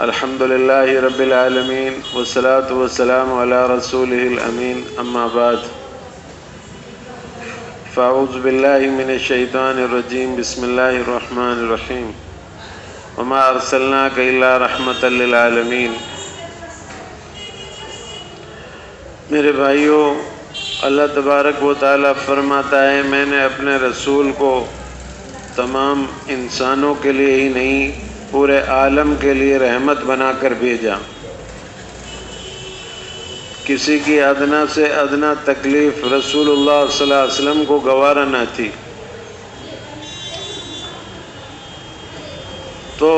الحمد للہ رب العالمین والصلاة والسلام علی رسولہ الامین اما بعد فاعوذ باللہ من الشیطان الرجیم بسم اللہ الرحمن الرحیم وما ارسلناک الا رحمۃ للعالمین۔ میرے بھائیوں، اللہ تبارک و تعالیٰ فرماتا ہے میں نے اپنے رسول کو تمام انسانوں کے لیے ہی نہیں پورے عالم کے لیے رحمت بنا کر بھیجا۔ کسی کی ادنا سے ادنا تکلیف رسول اللہ صلی اللہ علیہ وسلم کو گوارا نہ تھی، تو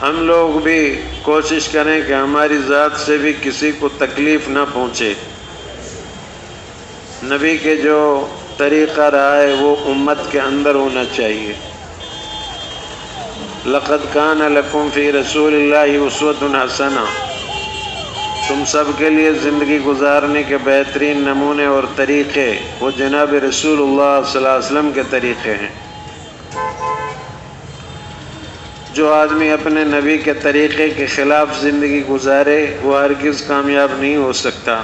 ہم لوگ بھی کوشش کریں کہ ہماری ذات سے بھی کسی کو تکلیف نہ پہنچے۔ نبی کے جو طریقہ رہا ہے وہ امت کے اندر ہونا چاہیے۔ لقد کان لکم فی رسول اللہ اسوۃ حسنہ، تم سب کے لیے زندگی گزارنے کے بہترین نمونے اور طریقے وہ جناب رسول اللہ صلی اللہ علیہ وسلم کے طریقے ہیں۔ جو آدمی اپنے نبی کے طریقے کے خلاف زندگی گزارے وہ ہرگز کامیاب نہیں ہو سکتا۔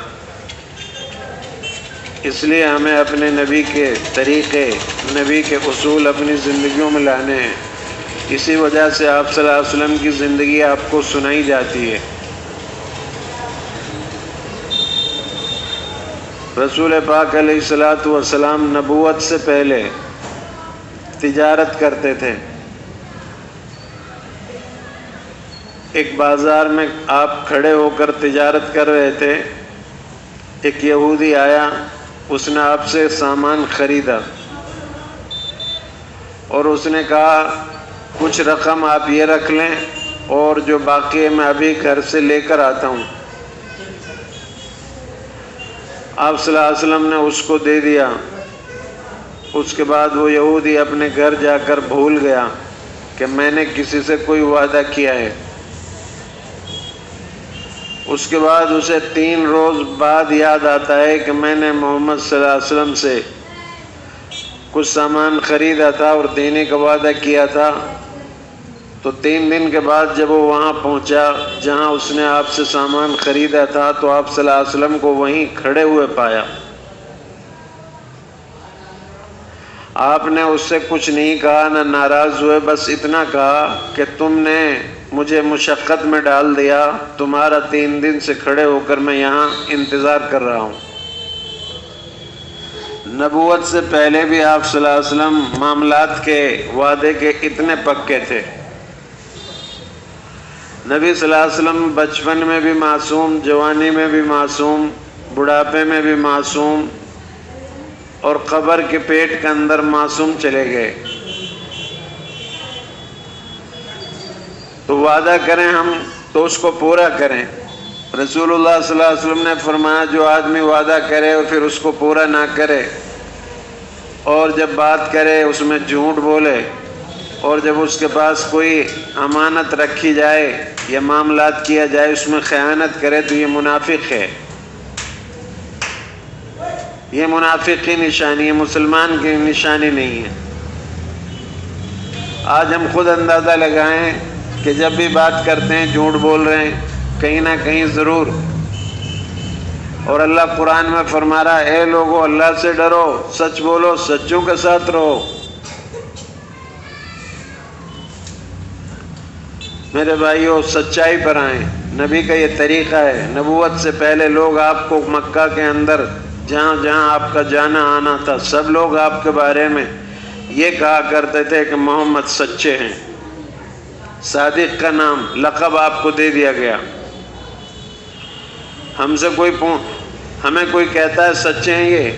اس لیے ہمیں اپنے نبی کے طریقے، نبی کے اصول اپنی زندگیوں میں لانے ہیں۔ اسی وجہ سے آپ صلی اللہ علیہ وسلم کی زندگی آپ کو سنائی جاتی ہے۔ رسول پاک علیہ الصلوۃ والسلام نبوت سے پہلے تجارت کرتے تھے۔ ایک بازار میں آپ کھڑے ہو کر تجارت کر رہے تھے، ایک یہودی آیا، اس نے آپ سے سامان خریدا اور اس نے کہا کچھ رقم آپ یہ رکھ لیں اور جو باقی ہے میں ابھی گھر سے لے کر آتا ہوں۔ آپ صلی اللہ علیہ وسلم نے اس کو دے دیا۔ اس کے بعد وہ یہودی اپنے گھر جا کر بھول گیا کہ میں نے کسی سے کوئی وعدہ کیا ہے۔ اس کے بعد اسے 3 روز بعد یاد آتا ہے کہ میں نے محمد صلی اللہ علیہ وسلم سے کچھ سامان خریدا تھا اور دینے کا وعدہ کیا تھا۔ تو 3 دن کے بعد جب وہ وہاں پہنچا جہاں اس نے آپ سے سامان خریدا تھا تو آپ صلی اللہ علیہ وسلم کو وہیں کھڑے ہوئے پایا۔ آپ نے اس سے کچھ نہیں کہا، نہ ناراض ہوئے، بس اتنا کہا کہ تم نے مجھے مشقت میں ڈال دیا، تمہارا 3 دن سے کھڑے ہو کر میں یہاں انتظار کر رہا ہوں۔ نبوت سے پہلے بھی آپ صلی اللہ علیہ وسلم معاملات کے وعدے کے اتنے پکے تھے۔ نبی صلی اللہ علیہ وسلم بچپن میں بھی معصوم، جوانی میں بھی معصوم، بڑھاپے میں بھی معصوم اور قبر کے پیٹ کے اندر معصوم چلے گئے۔ تو وعدہ کریں ہم تو اس کو پورا کریں۔ رسول اللہ صلی اللہ علیہ وسلم نے فرمایا جو آدمی وعدہ کرے اور پھر اس کو پورا نہ کرے اور جب بات کرے اس میں جھوٹ بولے اور جب اس کے پاس کوئی امانت رکھی جائے یا معاملات کیا جائے اس میں خیانت کرے تو یہ منافق ہے۔ یہ منافق کی نشانی ہے، مسلمان کی نشانی نہیں ہے۔ آج ہم خود اندازہ لگائیں کہ جب بھی بات کرتے ہیں جھوٹ بول رہے ہیں کہیں نہ کہیں ضرور۔ اور اللہ قرآن میں فرما رہا ہے اے لوگو اللہ سے ڈرو، سچ بولو، سچوں کے ساتھ رہو۔ میرے بھائیوں، سچائی پر آئیں۔ نبی کا یہ طریقہ ہے۔ نبوت سے پہلے لوگ آپ کو مکہ کے اندر جہاں جہاں آپ کا جانا آنا تھا سب لوگ آپ کے بارے میں یہ کہا کرتے تھے کہ محمد سچے ہیں۔ صادق کا نام لقب آپ کو دے دیا گیا۔ ہمیں کوئی کہتا ہے سچے ہیں یہ،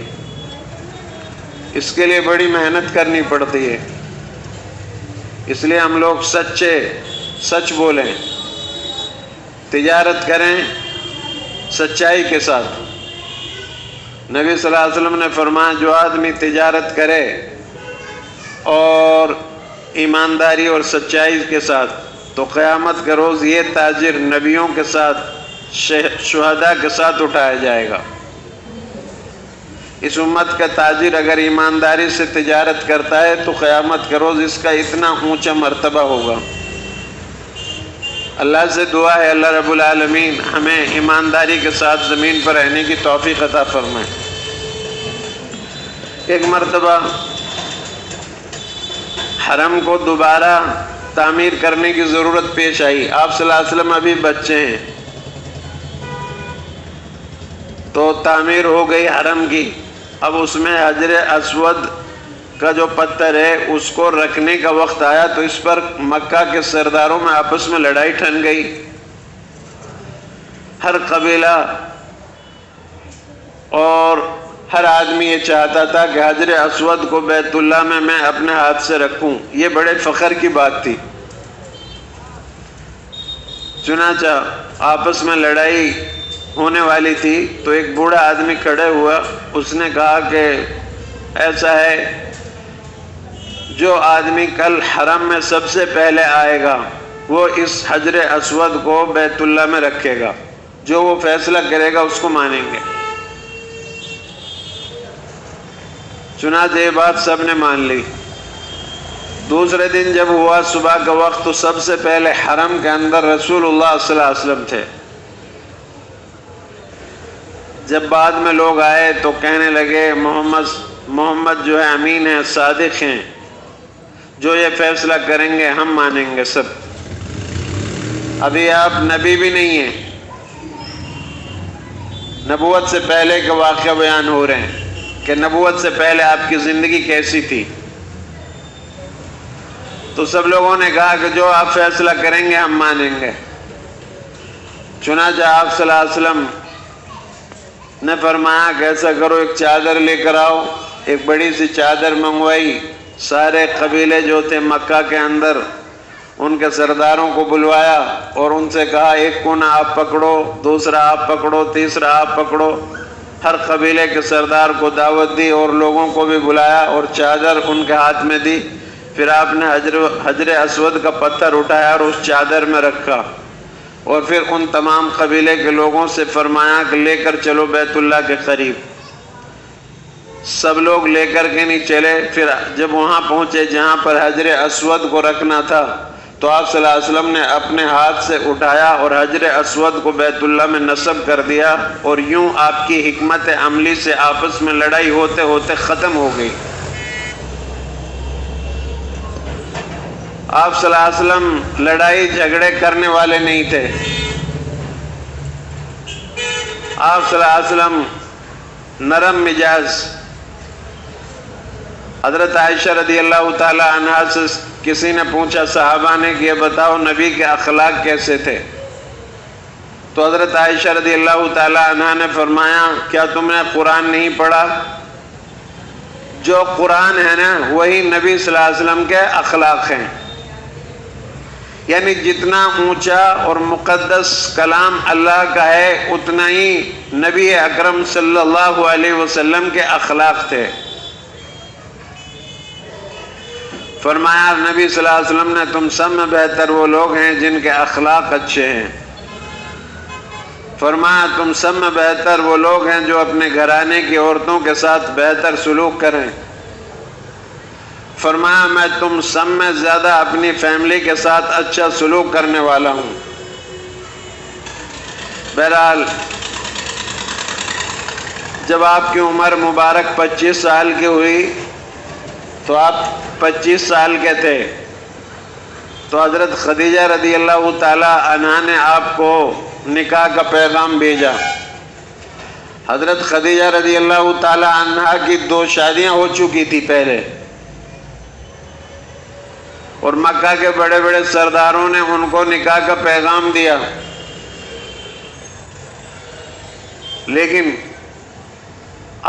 اس کے لیے بڑی محنت کرنی پڑتی ہے۔ اس لیے ہم لوگ سچ بولیں، تجارت کریں سچائی کے ساتھ۔ نبی صلی اللہ علیہ وسلم نے فرمایا جو آدمی تجارت کرے اور ایمانداری اور سچائی کے ساتھ تو قیامت کے روز یہ تاجر نبیوں کے ساتھ، شہداء کے ساتھ اٹھایا جائے گا۔ اس امت کا تاجر اگر ایمانداری سے تجارت کرتا ہے تو قیامت کے روز اس کا اتنا اونچا مرتبہ ہوگا۔ اللہ سے دعا ہے اللہ رب العالمین ہمیں ایمانداری کے ساتھ زمین پر رہنے کی توفیق عطا فرمائے۔ ایک مرتبہ حرم کو دوبارہ تعمیر کرنے کی ضرورت پیش آئی۔ آپ صلی اللہ علیہ وسلم ابھی بچے ہیں، تو تعمیر ہو گئی حرم کی۔ اب اس میں حجر اسود کا جو پتھر ہے اس کو رکھنے کا وقت آیا، تو اس پر مکہ کے سرداروں میں آپس میں لڑائی ٹھن گئی۔ ہر قبیلہ اور ہر آدمی یہ چاہتا تھا کہ حجر اسود کو بیت اللہ میں اپنے ہاتھ سے رکھوں۔ یہ بڑے فخر کی بات تھی۔ چنانچہ آپس میں لڑائی ہونے والی تھی، تو ایک بوڑھا آدمی کھڑے ہوا، اس نے کہا کہ ایسا ہے، جو آدمی کل حرم میں سب سے پہلے آئے گا وہ اس حجر اسود کو بیت اللہ میں رکھے گا، جو وہ فیصلہ کرے گا اس کو مانیں گے۔ چنانچہ یہ بات سب نے مان لی۔ دوسرے دن جب ہوا صبح کا وقت، تو سب سے پہلے حرم کے اندر رسول اللہ صلی اللہ علیہ وسلم تھے۔ جب بعد میں لوگ آئے تو کہنے لگے محمد جو ہے امین ہیں، صادق ہیں، جو یہ فیصلہ کریں گے ہم مانیں گے سب۔ ابھی آپ نبی بھی نہیں ہیں، نبوت سے پہلے کے واقعہ بیان ہو رہے ہیں کہ نبوت سے پہلے آپ کی زندگی کیسی تھی۔ تو سب لوگوں نے کہا کہ جو آپ فیصلہ کریں گے ہم مانیں گے۔ چنانچہ آپ صلی اللہ علیہ وسلم نے فرمایا کہ ایسا کرو، ایک چادر لے کر آؤ۔ ایک بڑی سی چادر منگوائی، سارے قبیلے جو تھے مکہ کے اندر ان کے سرداروں کو بلوایا اور ان سے کہا ایک کونا آپ پکڑو، دوسرا آپ پکڑو، تیسرا آپ پکڑو۔ ہر قبیلے کے سردار کو دعوت دی اور لوگوں کو بھی بلایا اور چادر ان کے ہاتھ میں دی۔ پھر آپ نے حجر اسود کا پتھر اٹھایا اور اس چادر میں رکھا، اور پھر ان تمام قبیلے کے لوگوں سے فرمایا کہ لے کر چلو بیت اللہ کے قریب۔ سب لوگ لے کر کے نہیں چلے۔ پھر جب وہاں پہنچے جہاں پر حجر اسود کو رکھنا تھا، تو آپ صلی اللہ علیہ وسلم نے اپنے ہاتھ سے اٹھایا اور حجر اسود کو بیت اللہ میں نصب کر دیا، اور یوں آپ کی حکمت عملی سے آپس میں لڑائی ہوتے ہوتے ختم ہو گئی۔ آپ صلی اللہ علیہ وسلم لڑائی جھگڑے کرنے والے نہیں تھے۔ آپ صلی اللہ علیہ وسلم نرم مزاج۔ حضرت عائشہ رضی اللہ تعالی عنہا سے کسی نے پوچھا، صحابہ نے، کہ یہ بتاؤ نبی کے اخلاق کیسے تھے؟ تو حضرت عائشہ رضی اللہ تعالی عنہا نے فرمایا، کیا تم نے قرآن نہیں پڑھا؟ جو قرآن ہے نا وہی نبی صلی اللہ علیہ وسلم کے اخلاق ہیں۔ یعنی جتنا اونچا اور مقدس کلام اللہ کا ہے اتنا ہی نبی اکرم صلی اللہ علیہ وسلم کے اخلاق تھے۔ فرمایا نبی صلی اللہ علیہ وسلم نے، تم سب میں بہتر وہ لوگ ہیں جن کے اخلاق اچھے ہیں۔ فرمایا تم سب میں بہتر وہ لوگ ہیں جو اپنے گھرانے کی عورتوں کے ساتھ بہتر سلوک کریں۔ فرمایا میں تم سب میں زیادہ اپنی فیملی کے ساتھ اچھا سلوک کرنے والا ہوں۔ بہرحال جب آپ کی عمر مبارک 25 سال کی ہوئی تو آپ 25 سال کے تھے، تو حضرت خدیجہ رضی اللہ تعالی عنہا نے آپ کو نکاح کا پیغام بھیجا۔ حضرت خدیجہ رضی اللہ تعالی عنہا کی 2 شادیاں ہو چکی تھی پہلے، اور مکہ کے بڑے بڑے سرداروں نے ان کو نکاح کا پیغام دیا، لیکن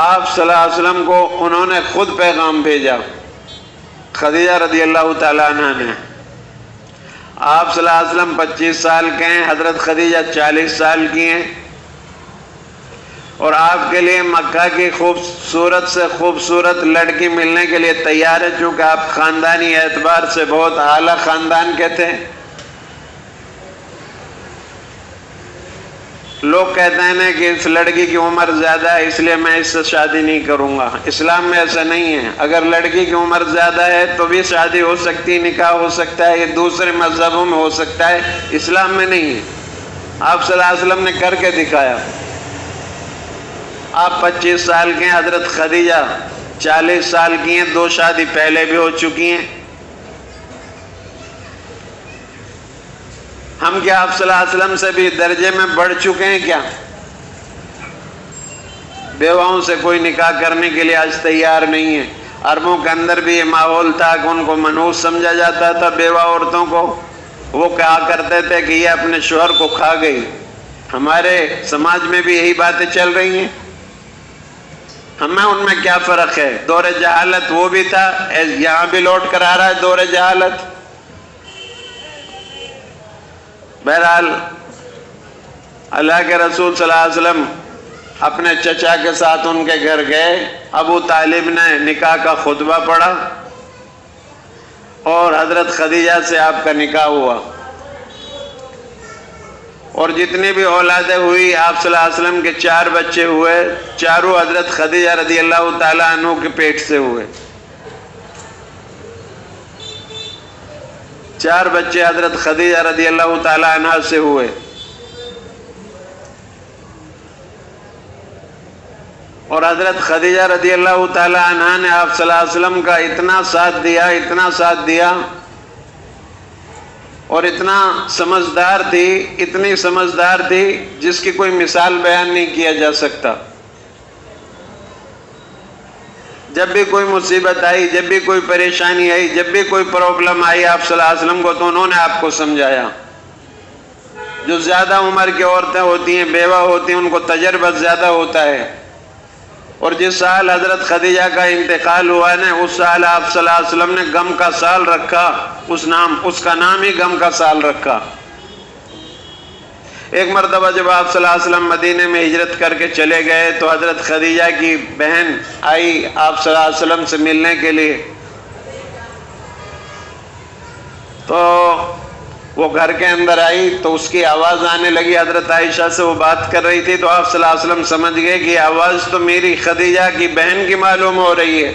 آپ صلی اللہ علیہ وسلم کو انہوں نے خود پیغام بھیجا، خدیجہ رضی اللہ تعالی عنہ نے۔ آپ صلی اللہ علیہ وسلم 25 سال کے ہیں، حضرت خدیجہ 40 سال کی ہیں، اور آپ کے لیے مکہ کی خوبصورت سے خوبصورت لڑکی ملنے کے لیے تیار ہے، چونکہ آپ خاندانی اعتبار سے بہت اعلیٰ خاندان کے تھے۔ لوگ کہتے ہیں کہ اس لڑکی کی عمر زیادہ ہے اس لیے میں اس سے شادی نہیں کروں گا. اسلام میں ایسا نہیں ہے. اگر لڑکی کی عمر زیادہ ہے تو بھی شادی ہو سکتی، نکاح ہو سکتا ہے. یہ دوسرے مذہبوں میں ہو سکتا ہے، اسلام میں نہیں ہے. آپ صلی اللہ علیہ وسلم نے کر کے دکھایا. آپ 25 سال کے ہیں، حضرت خدیجہ 40 سال کی ہیں، 2 شادی پہلے بھی ہو چکی ہیں. ہم کیا آپ صلی اللہ علیہ وسلم سے بھی درجے میں بڑھ چکے ہیں کیا؟ بیواؤں سے کوئی نکاح کرنے کے لیے آج تیار نہیں ہے. عربوں کے اندر بھی یہ ماحول تھا کہ ان کو منحوس سمجھا جاتا تھا بیوہ عورتوں کو. وہ کہا کرتے تھے کہ یہ اپنے شوہر کو کھا گئی. ہمارے سماج میں بھی یہی باتیں چل رہی ہیں. ہمیں ان میں کیا فرق ہے؟ دور جہالت وہ بھی تھا، یہاں بھی لوٹ کر آ رہا ہے دور جہالت. بہرحال اللہ کے رسول صلی اللہ علیہ وسلم اپنے چچا کے ساتھ ان کے گھر گئے. ابو طالب نے نکاح کا خطبہ پڑھا اور حضرت خدیجہ سے آپ کا نکاح ہوا. اور جتنی بھی اولادیں ہوئی آپ صلی اللہ علیہ وسلم کے 4 بچے ہوئے، چاروں حضرت خدیجہ رضی اللہ تعالیٰ عنہ کے پیٹ سے ہوئے. 4 بچے حضرت خدیجہ رضی اللہ تعالیٰ عنہ سے ہوئے. اور حضرت خدیجہ رضی اللہ تعالیٰ عنہ نے آپ صلی اللہ علیہ وسلم کا اتنا ساتھ دیا اور اتنا سمجھدار تھی، اتنی سمجھدار تھی جس کی کوئی مثال بیان نہیں کیا جا سکتا. جب بھی کوئی مصیبت آئی، جب بھی کوئی پریشانی آئی، جب بھی کوئی پرابلم آئی آپ صلی اللہ علیہ وسلم کو، تو انہوں نے آپ کو سمجھایا. جو زیادہ عمر کی عورتیں ہوتی ہیں، بیوہ ہوتی ہیں، ان کو تجربہ زیادہ ہوتا ہے. اور جس سال حضرت خدیجہ کا انتقال ہوا ہے اس سال آپ صلی اللہ علیہ وسلم نے غم کا سال رکھا. اس کا نام ہی غم کا سال رکھا. ایک مرتبہ جب آپ صلی اللہ علیہ وسلم مدینے میں ہجرت کر کے چلے گئے تو حضرت خدیجہ کی بہن آئی آپ صلی اللہ علیہ وسلم سے ملنے کے لیے. تو وہ گھر کے اندر آئی تو اس کی آواز آنے لگی. حضرت عائشہ سے وہ بات کر رہی تھی تو آپ صلی اللہ علیہ وسلم سمجھ گئے کہ آواز تو میری خدیجہ کی بہن کی معلوم ہو رہی ہے.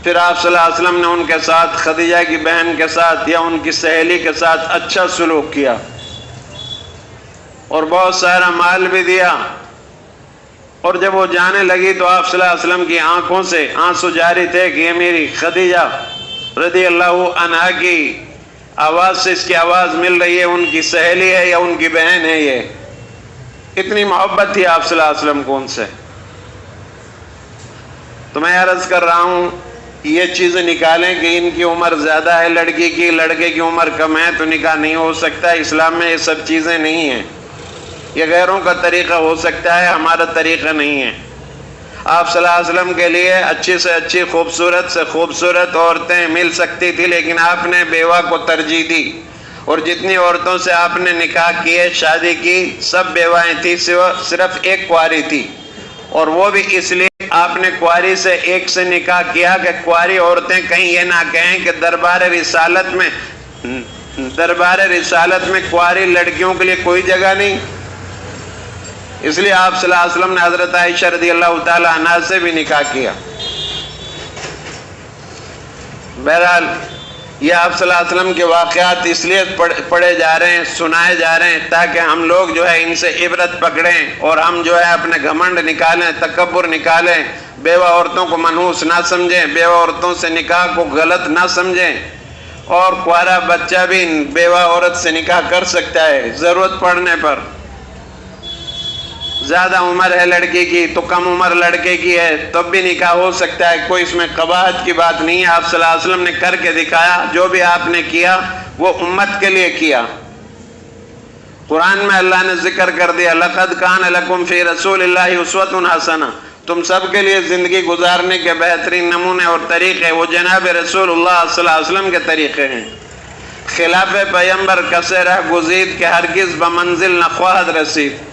پھر آپ صلی اللہ علیہ وسلم نے ان کے ساتھ، خدیجہ کی بہن کے ساتھ یا ان کی سہیلی کے ساتھ اچھا سلوک کیا اور بہت سارا مال بھی دیا. اور جب وہ جانے لگی تو آپ صلی اللہ علیہ وسلم کی آنکھوں سے آنسو جاری تھے کہ یہ میری خدیجہ رضی اللہ عنہا کی آواز سے اس کی آواز مل رہی ہے، ان کی سہیلی ہے یا ان کی بہن ہے. یہ اتنی محبت تھی آپ صلی اللہ علیہ وسلم کو ان سے. تو میں عرض کر رہا ہوں یہ چیزیں نکالیں کہ ان کی عمر زیادہ ہے لڑکی کی، لڑکے کی عمر کم ہے تو نکاح نہیں ہو سکتا. اسلام میں یہ سب چیزیں نہیں ہیں. یہ غیروں کا طریقہ ہو سکتا ہے، ہمارا طریقہ نہیں ہے. آپ صلی اللہ علیہ وسلم کے لیے اچھی سے اچھی، خوبصورت سے خوبصورت عورتیں مل سکتی تھی، لیکن آپ نے بیوہ کو ترجیح دی. اور جتنی عورتوں سے آپ نے نکاح کیے، شادی کی، سب بیوائیں تھیں، صرف ایک کنواری تھی. اور وہ بھی اس لیے آپ نے کنواری سے ایک سے نکاح کیا کہ کنواری عورتیں کہیں یہ نہ کہیں کہ دربار رسالت میں کنواری لڑکیوں کے لیے کوئی جگہ نہیں. اس لیے آپ صلی اللہ علیہ وسلم نے حضرت عائشہ رضی اللہ تعالی عنہا سے بھی نکاح کیا. بہرحال یہ آپ صلی اللہ علیہ وسلم کے واقعات اس لیے پڑھے جا رہے ہیں، سنائے جا رہے ہیں تاکہ ہم لوگ جو ہے ان سے عبرت پکڑیں اور ہم جو ہے اپنے گھمنڈ نکالیں، تکبر نکالیں، بیوہ عورتوں کو منحوس نہ سمجھیں، بیوہ عورتوں سے نکاح کو غلط نہ سمجھیں. اور کوارا بچہ بھی بیوہ عورت سے نکاح کر سکتا ہے ضرورت پڑنے پر. زیادہ عمر ہے لڑکی کی تو کم عمر لڑکے کی ہے تب بھی نکاح ہو سکتا ہے. کوئی اس میں قباحت کی بات نہیں ہے. آپ صلی اللہ علیہ وسلم نے کر کے دکھایا. جو بھی آپ نے کیا وہ امت کے لیے کیا. قرآن میں اللہ نے ذکر کر دیا لَقَدْ كَانَ لَكُمْ فِي رَسُولِ اللَّهِ أُسْوَةٌ حَسَنَةٌ. تم سب کے لیے زندگی گزارنے کے بہترین نمونے اور طریقے وہ جناب رسول اللہ صلی اللہ علیہ وسلم کے طریقے ہیں. خلاف پیغمبر کسے رہ گزید کہ ہرگز بمنزل نہ خواہد رسید.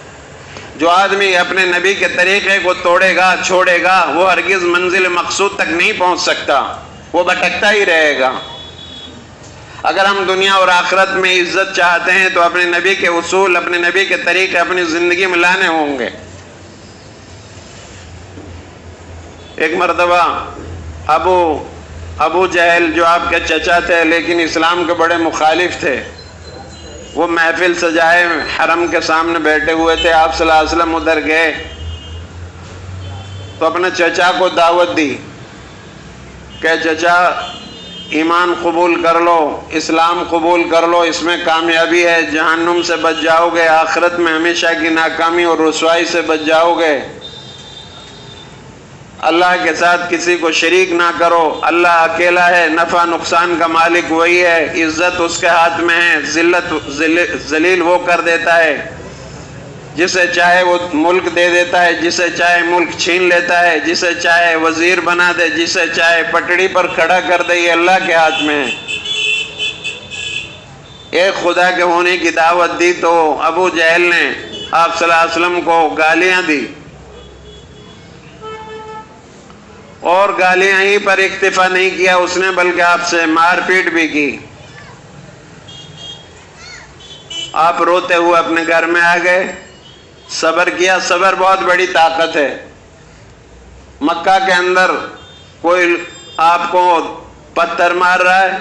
جو آدمی اپنے نبی کے طریقے کو توڑے گا، چھوڑے گا، وہ ہرگز منزل مقصود تک نہیں پہنچ سکتا، وہ بھٹکتا ہی رہے گا. اگر ہم دنیا اور آخرت میں عزت چاہتے ہیں تو اپنے نبی کے اصول، اپنے نبی کے طریقے اپنی زندگی میں لانے ہوں گے۔ ایک مرتبہ ابو جہل جو آپ کے چچا تھے لیکن اسلام کے بڑے مخالف تھے، وہ محفل سجائے حرم کے سامنے بیٹھے ہوئے تھے۔ آپ صلی اللہ علیہ وسلم ادھر گئے تو اپنے چچا کو دعوت دی کہ چچا ایمان قبول کر لو، اسلام قبول کر لو، اس میں کامیابی ہے، جہنم سے بچ جاؤ گے، آخرت میں ہمیشہ کی ناکامی اور رسوائی سے بچ جاؤ گے۔ اللہ کے ساتھ کسی کو شریک نہ کرو، اللہ اکیلا ہے، نفع نقصان کا مالک وہی ہے، عزت اس کے ہاتھ میں ہے، ذلیل وہ کر دیتا ہے، جسے چاہے وہ ملک دے دیتا ہے، جسے چاہے ملک چھین لیتا ہے، جسے چاہے وزیر بنا دے، جسے چاہے پٹڑی پر کھڑا کر دے، یہ اللہ کے ہاتھ میں ہے۔ ایک خدا کے ہونے کی دعوت دی تو ابو جہل نے آپ صلی اللہ علیہ وسلم کو گالیاں دی، اور گالیاں ہی پر اکتفا نہیں کیا اس نے، بلکہ آپ سے مار پیٹ بھی کی۔ آپ روتے ہوئے اپنے گھر میں آ گئے، صبر کیا۔ صبر بہت بڑی طاقت ہے۔ مکہ کے اندر کوئی آپ کو پتھر مار رہا ہے،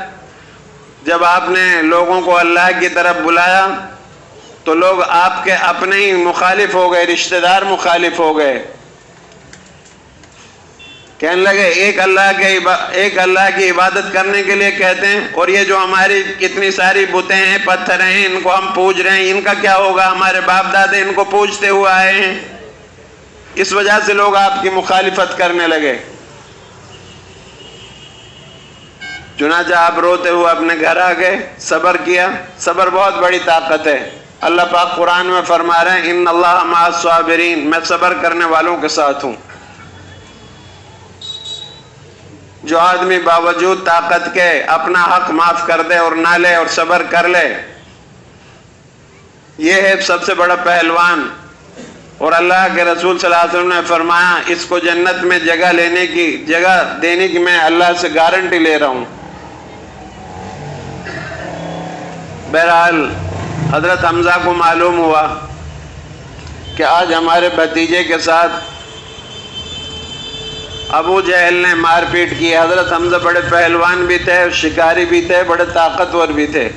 جب آپ نے لوگوں کو اللہ کی طرف بلایا تو لوگ آپ کے اپنے ہی مخالف ہو گئے، رشتہ دار مخالف ہو گئے، کہنے لگے ایک اللہ کی عبادت کرنے کے لیے کہتے ہیں، اور یہ جو ہماری کتنی ساری بتیں ہیں، پتھر ہیں، ان کو ہم پوج رہے ہیں، ان کا کیا ہوگا؟ ہمارے باپ دادے ان کو پوجتے ہوئے آئے ہیں۔ اس وجہ سے لوگ آپ کی مخالفت کرنے لگے۔ چنانچہ آپ روتے ہوئے اپنے گھر آ گئے، صبر کیا۔ صبر بہت بڑی طاقت ہے۔ اللہ پاک قرآن میں فرما رہے ہیں ان اللہ مع الصابرین، میں صبر کرنے والوں کے ساتھ ہوں۔ جو آدمی باوجود طاقت کے اپنا حق معاف کر دے اور نہ لے اور صبر کر لے، یہ ہے سب سے بڑا پہلوان۔ اور اللہ کے رسول صلی اللہ علیہ وسلم نے فرمایا اس کو جنت میں جگہ دینے کی میں اللہ سے گارنٹی لے رہا ہوں۔ بہرحال حضرت حمزہ کو معلوم ہوا کہ آج ہمارے بھتیجے کے ساتھ ابو جہل نے مار پیٹ کی۔ حضرت حمزہ بڑے پہلوان بھی تھے، شکاری بھی تھے، بڑے طاقتور بھی تھے۔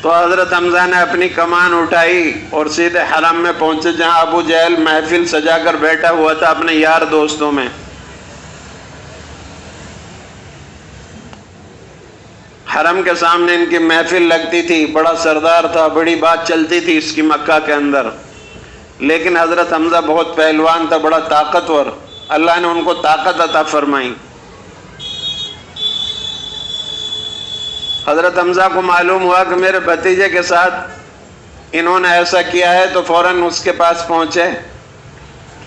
تو حضرت حمزہ نے اپنی کمان اٹھائی اور سیدھے حرم میں پہنچے، جہاں ابو جہل محفل سجا کر بیٹھا ہوا تھا اپنے یار دوستوں میں۔ حرم کے سامنے ان کی محفل لگتی تھی، بڑا سردار تھا، بڑی بات چلتی تھی اس کی مکہ کے اندر۔ لیکن حضرت حمزہ بہت پہلوان تھا، بڑا طاقتور، اللہ نے ان کو طاقت عطا فرمائی۔ حضرت حمزہ کو معلوم ہوا کہ میرے بھتیجے کے ساتھ انہوں نے ایسا کیا ہے، تو فوراً اس کے پاس پہنچے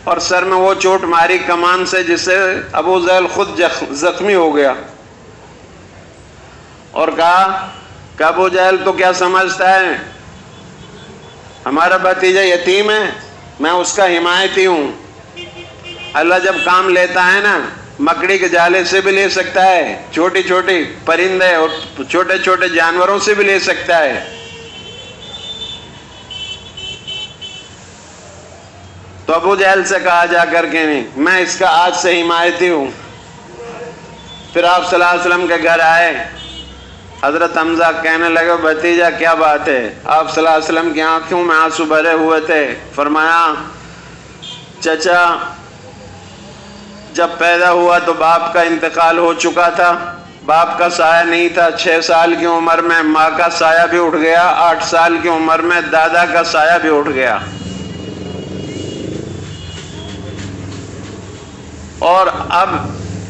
اور سر میں وہ چوٹ ماری کمان سے جس سے ابو جہل خود زخمی ہو گیا، اور کہا کہ ابو جہل تو کیا سمجھتا ہے، ہمارا بھتیجا یتیم ہے، میں اس کا حمایتی ہوں۔ اللہ جب کام لیتا ہے نا، مکڑی کے جالے سے بھی لے سکتا ہے، چھوٹی چھوٹی پرندے اور چھوٹے چھوٹے جانوروں سے بھی لے سکتا ہے۔ تو ابو جہل سے کہا جا کر کے نہیں، میں اس کا آج سے حمایتی ہوں۔ پھر آپ صلی اللہ علیہ وسلم کے گھر آئے، حضرت حمزہ کہنے لگے بھتیجا کیا بات ہے؟ آپ صلی اللہ علیہ وسلم کی آنکھوں میں آنسو بھرے ہوئے تھے۔ فرمایا چچا جب پیدا ہوا تو باپ کا انتقال ہو چکا تھا، باپ کا سایہ نہیں تھا، 6 سال کی عمر میں ماں کا سایہ بھی اٹھ گیا، 8 سال کی عمر میں دادا کا سایہ بھی اٹھ گیا، اور اب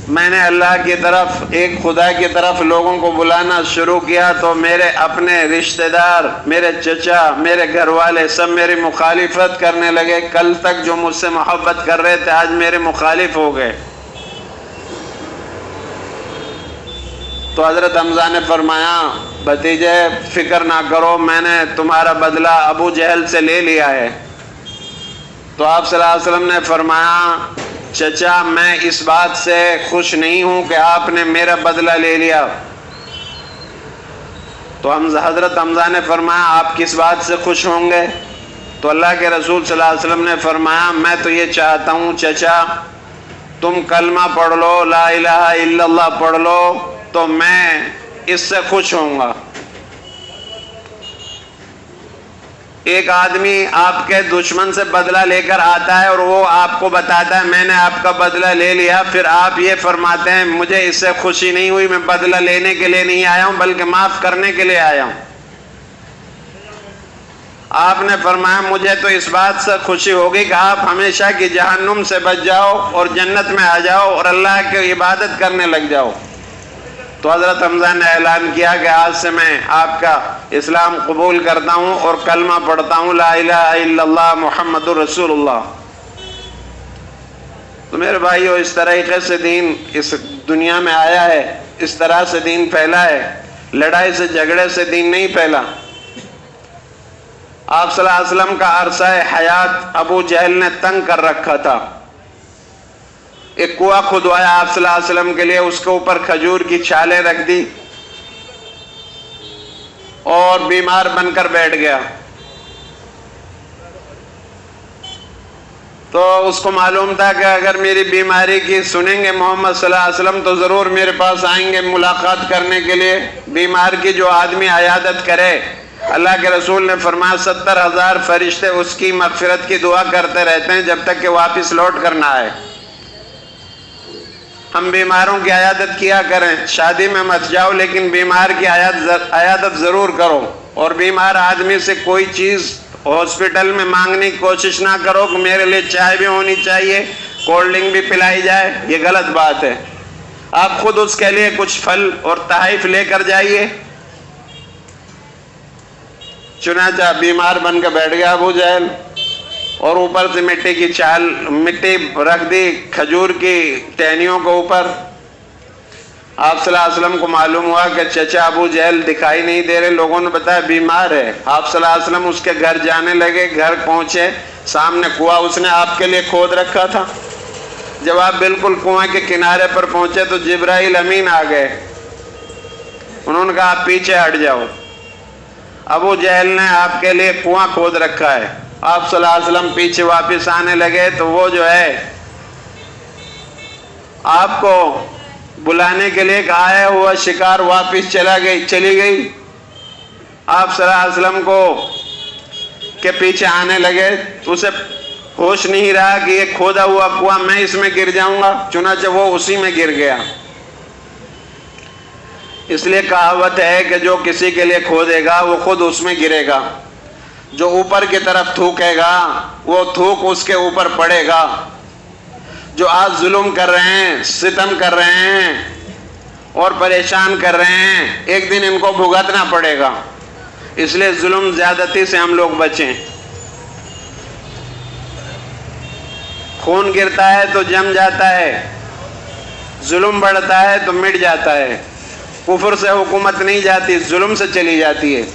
میں نے اللہ کی طرف، ایک خدا کی طرف لوگوں کو بلانا شروع کیا تو میرے اپنے رشتہ دار، میرے چچا، میرے گھر والے سب میری مخالفت کرنے لگے۔ کل تک جو مجھ سے محبت کر رہے تھے آج میرے مخالف ہو گئے۔ تو حضرت حمزہ نے فرمایا بھتیجے فکر نہ کرو، میں نے تمہارا بدلہ ابو جہل سے لے لیا ہے۔ تو آپ صلی اللہ علیہ وسلم نے فرمایا چچا میں اس بات سے خوش نہیں ہوں کہ آپ نے میرا بدلہ لے لیا. تو حضرت حمزہ نے فرمایا آپ کس بات سے خوش ہوں گے؟ تو اللہ کے رسول صلی اللہ علیہ وسلم نے فرمایا میں تو یہ چاہتا ہوں چچا تم کلمہ پڑھ لو، لا الہ الا اللہ پڑھ لو تو میں اس سے خوش ہوں گا. ایک آدمی آپ کے دشمن سے بدلہ لے کر آتا ہے اور وہ آپ کو بتاتا ہے میں نے آپ کا بدلہ لے لیا، پھر آپ یہ فرماتے ہیں مجھے اس سے خوشی نہیں ہوئی، میں بدلہ لینے کے لیے نہیں آیا ہوں بلکہ معاف کرنے کے لیے آیا ہوں. آپ نے فرمایا مجھے تو اس بات سے خوشی ہوگی کہ آپ ہمیشہ کی جہنم سے بچ جاؤ اور جنت میں آ جاؤ اور اللہ کی عبادت کرنے لگ جاؤ. تو حضرت حمزہ نے اعلان کیا کہ آج سے میں آپ کا اسلام قبول کرتا ہوں اور کلمہ پڑھتا ہوں لا الہ الا اللہ محمد رسول اللہ. تو میرے بھائیو اس طریقے سے دین اس دنیا میں آیا ہے، اس طرح سے دین پھیلا ہے. لڑائی سے جھگڑے سے دین نہیں پھیلا. آپ صلی اللہ علیہ وسلم کا عرصہ حیات ابو جہل نے تنگ کر رکھا تھا. ایک کنواں کھدوایا آپ صلی اللہ علیہ وسلم کے لیے، اس کے اوپر کھجور کی چھالیں رکھ دی اور بیمار بن کر بیٹھ گیا. تو اس کو معلوم تھا کہ اگر میری بیماری کی سنیں گے محمد صلی اللہ علیہ وسلم تو ضرور میرے پاس آئیں گے ملاقات کرنے کے لیے. بیمار کی جو آدمی عیادت کرے اللہ کے رسول نے فرمایا 70,000 فرشتے اس کی مغفرت کی دعا کرتے رہتے ہیں جب تک کہ واپس لوٹ کر نہ آئے. ہم بیماروں کی عیادت کیا کریں، شادی میں مت جاؤ لیکن بیمار کی عیادت ضرور کرو. اور بیمار آدمی سے کوئی چیز ہاسپٹل میں مانگنے کی کوشش نہ کرو کہ میرے لیے چائے بھی ہونی چاہیے، کولڈ ڈرنک بھی پلائی جائے، یہ غلط بات ہے. آپ خود اس کے لیے کچھ پھل اور تحائف لے کر جائیے. چنانچہ بیمار بن کے بیٹھ گیا ابو جہل اور اوپر سے مٹی رکھ دی کھجور کی ٹہنیوں کے اوپر. آپ صلی اللہ علیہ وسلم کو معلوم ہوا کہ چچا ابو جہل دکھائی نہیں دے رہے، لوگوں نے بتایا بیمار ہے. آپ صلی اللہ علیہ وسلم اس کے گھر جانے لگے. گھر پہنچے، سامنے کنواں اس نے آپ کے لیے کھود رکھا تھا. جب آپ بالکل کنویں کے کنارے پر پہنچے تو جبرائیل امین آ گئے. انہوں نے کہا آپ پیچھے ہٹ جاؤ، ابو جہل نے آپ کے لیے کنواں کھود رکھا ہے. آپ صلی اللہ علیہ وسلم پیچھے واپس آنے لگے تو وہ جو ہے آپ کو بلانے کے لیے آیا ہوا شکار واپس چلی گئی. آپ صلی اللہ علیہ وسلم کو کے پیچھے آنے لگے تو اسے ہوش نہیں رہا کہ یہ کھودا ہوا کنواں میں اس میں گر جاؤں گا. چنانچہ وہ اسی میں گر گیا. اس لیے کہاوت ہے کہ جو کسی کے لیے کھودے گا وہ خود اس میں گرے گا. جو اوپر کی طرف تھوکے گا وہ تھوک اس کے اوپر پڑے گا. جو آج ظلم کر رہے ہیں، ستم کر رہے ہیں اور پریشان کر رہے ہیں، ایک دن ان کو بھگتنا پڑے گا. اس لیے ظلم زیادتی سے ہم لوگ بچیں. خون گرتا ہے تو جم جاتا ہے، ظلم بڑھتا ہے تو مٹ جاتا ہے. کفر سے حکومت نہیں جاتی، ظلم سے چلی جاتی ہے.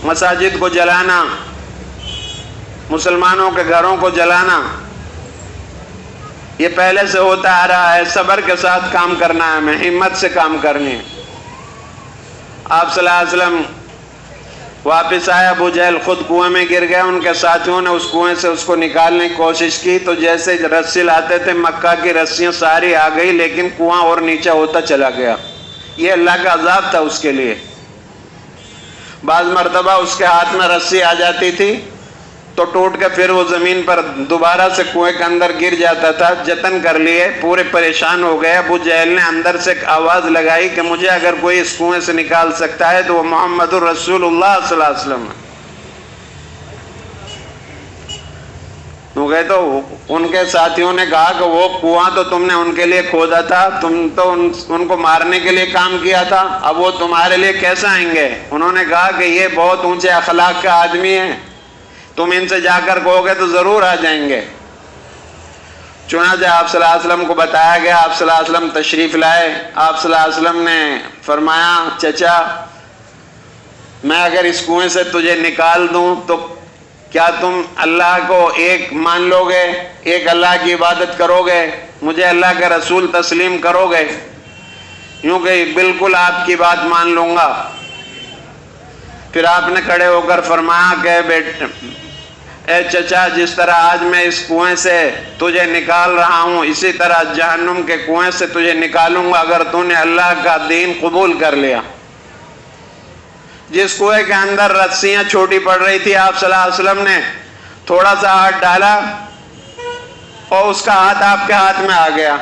مساجد کو جلانا، مسلمانوں کے گھروں کو جلانا، یہ پہلے سے ہوتا آ رہا ہے. صبر کے ساتھ کام کرنا ہے، ہمیں ہمت سے کام کرنی ہے. آپ صلی اللہ علیہ وسلم واپس آئے. ابو جہل خود کنویں میں گر گیا. ان کے ساتھیوں نے اس کنویں سے اس کو نکالنے کی کوشش کی تو جیسے رسی لاتے تھے مکہ کی رسیاں ساری آ گئی لیکن کنواں اور نیچے ہوتا چلا گیا. یہ اللہ کا عذاب تھا اس کے لیے. بعض مرتبہ اس کے ہاتھ میں رسی آ جاتی تھی تو ٹوٹ کے پھر وہ زمین پر دوبارہ سے کنویں کے اندر گر جاتا تھا. جتن کر لیے، پورے پریشان ہو گئے. ابو جہل نے اندر سے ایک آواز لگائی کہ مجھے اگر کوئی اس کنویں سے نکال سکتا ہے تو وہ محمد الرسول اللہ صلی اللہ علیہ وسلم ہے. تو ان کے ساتھیوں نے کہا کہ وہ کنواں تو تم نے ان کے لیے کھودا تھا، تم تو ان کو مارنے کے لیے کام کیا تھا، اب وہ تمہارے لیے کیسے آئیں گے؟ انہوں نے کہا کہ یہ بہت اونچے اخلاق کا آدمی ہے، تم ان سے جا کر کہو گے تو ضرور آ جائیں گے. چنانچہ آپ صلی اللہ علیہ وسلم کو بتایا گیا. آپ صلی اللہ علیہ وسلم تشریف لائے. آپ صلی اللہ علیہ وسلم نے فرمایا چچا میں اگر اس کنویں سے تجھے نکال دوں تو کیا تم اللہ کو ایک مان لو گے، ایک اللہ کی عبادت کرو گے، مجھے اللہ کا رسول تسلیم کرو گے؟ یوں کہ بالکل آپ کی بات مان لوں گا۔ پھر آپ نے کھڑے ہو کر فرمایا کہ اے چچا، جس طرح آج میں اس کنویں سے تجھے نکال رہا ہوں، اسی طرح جہنم کے کنویں سے تجھے نکالوں گا اگر تو نے اللہ کا دین قبول کر لیا۔ جس کنویں کے اندر رسیاں چھوٹی پڑ رہی تھی، آپ صلی اللہ علیہ وسلم نے تھوڑا سا ہاتھ ڈالا اور اس کا ہاتھ آپ کے ہاتھ میں آ گیا۔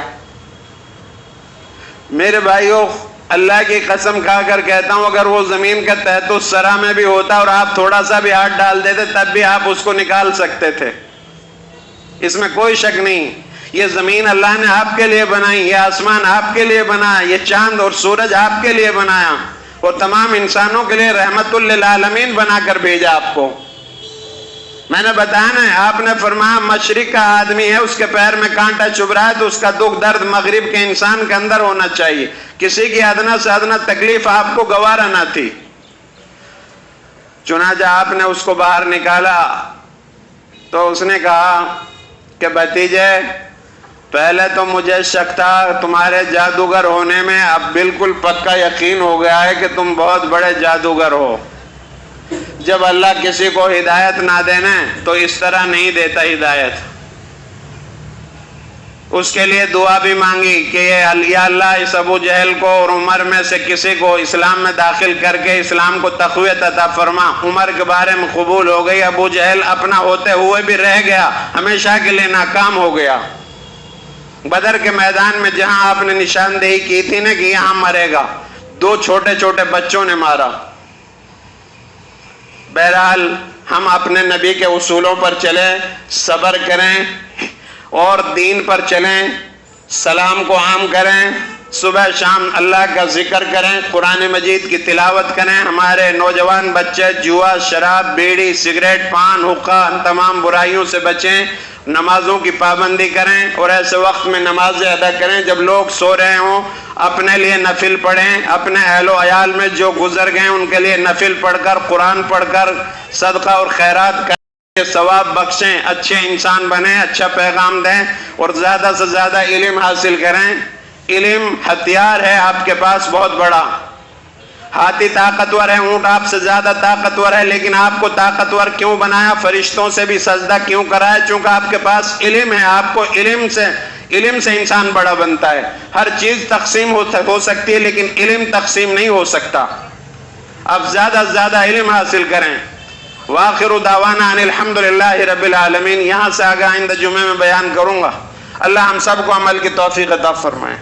میرے بھائیوں، اللہ کی قسم کھا کر کہتا ہوں، اگر وہ زمین کے تحت الثری میں بھی ہوتا اور آپ تھوڑا سا بھی ہاتھ ڈال دیتے تب بھی آپ اس کو نکال سکتے تھے، اس میں کوئی شک نہیں۔ یہ زمین اللہ نے آپ کے لیے بنائی، یہ آسمان آپ کے لیے بنایا، یہ چاند اور سورج آپ کے لیے بنایا، اور تمام انسانوں کے لیے رحمت للعالمین بنا کر بھیجا آپ کو۔ میں نے بتایا نا، آپ نے فرمایا مشرق کا آدمی ہے، اس کے پیر میں کانٹا چبھ رہا ہے تو اس کا دکھ درد مغرب کے انسان کے اندر ہونا چاہیے۔ کسی کی ادنا سے ادنا تکلیف آپ کو گوارا نہ تھی۔ چنانچہ آپ نے اس کو باہر نکالا تو اس نے کہا کہ بھتیجے، پہلے تو مجھے شک تھا تمہارے جادوگر ہونے میں، اب بالکل پکا یقین ہو گیا ہے کہ تم بہت بڑے جادوگر ہو۔ جب اللہ کسی کو ہدایت نہ دینے تو اس طرح نہیں دیتا ہدایت۔ اس کے لیے دعا بھی مانگی کہ یا اللہ اس ابو جہل کو اور عمر میں سے کسی کو اسلام میں داخل کر کے اسلام کو تقویت عطا فرما۔ عمر کے بارے میں قبول ہو گئی، ابو جہل اپنا ہوتے ہوئے بھی رہ گیا، ہمیشہ کے لیے ناکام ہو گیا۔ بدر کے میدان میں جہاں آپ نے نشاندہی کی تھی نا کہ یہاں مرے گا، 2 چھوٹے چھوٹے بچوں نے مارا۔ بہرحال ہم اپنے نبی کے اصولوں پر چلیں، صبر کریں اور دین پر چلیں، سلام کو عام کریں، صبح شام اللہ کا ذکر کریں، قرآن مجید کی تلاوت کریں۔ ہمارے نوجوان بچے جوا، شراب، بیڑی، سگریٹ، پان، حقہ، ان تمام برائیوں سے بچیں، نمازوں کی پابندی کریں اور ایسے وقت میں نمازیں ادا کریں جب لوگ سو رہے ہوں۔ اپنے لیے نفل پڑھیں، اپنے اہل و عیال میں جو گزر گئے ان کے لیے نفل پڑھ کر، قرآن پڑھ کر صدقہ اور خیرات کریں، ثواب بخشیں، اچھے انسان بنیں، اچھا پیغام دیں اور زیادہ سے زیادہ علم حاصل کریں۔ علم ہتھیار ہے آپ کے پاس بہت بڑا۔ ہاتھی طاقتور ہے، اونٹ آپ سے زیادہ طاقتور ہے، لیکن آپ کو طاقتور کیوں بنایا؟ فرشتوں سے بھی سجدہ کیوں کرایا؟ چونکہ آپ کے پاس علم ہے۔ آپ کو علم سے انسان بڑا بنتا ہے۔ ہر چیز تقسیم ہو سکتی ہے لیکن علم تقسیم نہیں ہو سکتا۔ اب زیادہ سے زیادہ علم حاصل کریں۔ وآخر دعوانا ان الحمدللہ رب العالمین۔ یہاں سے آگے آئندہ جمعے میں بیان کروں گا۔ اللہ ہم سب کو عمل کی توفیق عطا فرمائے۔